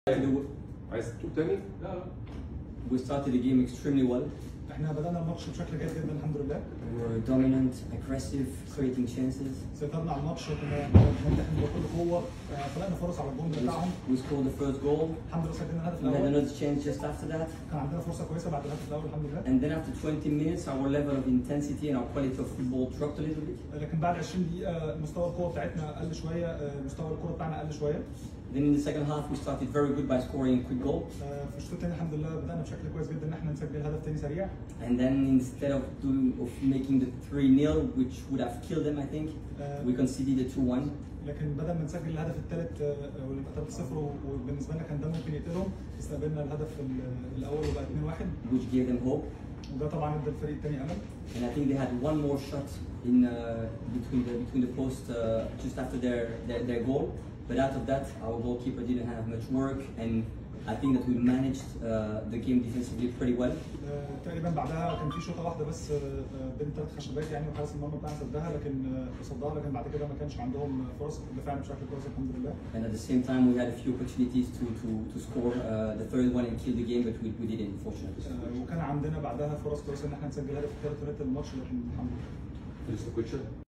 عايز تقول تاني؟ لا لا. We started the game extremely well. احنا بدأنا الماتش بشكل جيد جدا الحمد لله. We were dominant, aggressive, creating chances. سيطرنا على الماتش وكنا بنمتحن بكل قوة، خلقنا فرص على الجون بتاعهم. We scored the first goal. الحمد لله سجلنا الهدف We had الأول. another chance just after that. كان عندنا فرصة كويسة بعد الهدف الأول الحمد لله. And then after 20 minutes, our level of intensity and our quality of football dropped a little bit. لكن بعد 20 دقيقة مستوى القوة بتاعتنا قل شوية، مستوى الكرة بتاعنا قل شوية. Then in the second half, we started very good by scoring a quick goal. في الشوط الثاني الحمد لله بدأنا بشكل كويس جدا إن احنا نسجل هدف تاني سريع. And then instead of making the 3-0, which would have killed them, I think, we conceded a 2-1. لكن بدل ما نسجل الهدف الثالث واللي يبقى 3-0 وبالنسبة لنا كان ده ممكن يقتلهم، استقبلنا الهدف الأول وبقى 2-1. Which gave them hope. وده طبعا ادى الفريق الثاني أمل. And I think they had one more shot in between the post just after their goal. But out of that, our goalkeeper didn't have much work, and I think that we managed the game defensively pretty well. تقريبا بعدها كان في شوطه واحده بس بين ثلاث خشبات يعني وحارس المرمى بتاعنا سدها صدها لكن بعد كده ما كانش عندهم فرص دفاعنا بشكل كويس الحمد لله. And at the same time we had a few opportunities to score the third one and kill the game, but we didn't unfortunately. وكان عندنا بعدها فرص كويسه ان احنا نسجل هدف الثالث وننهي الماتش لكن الحمد لله.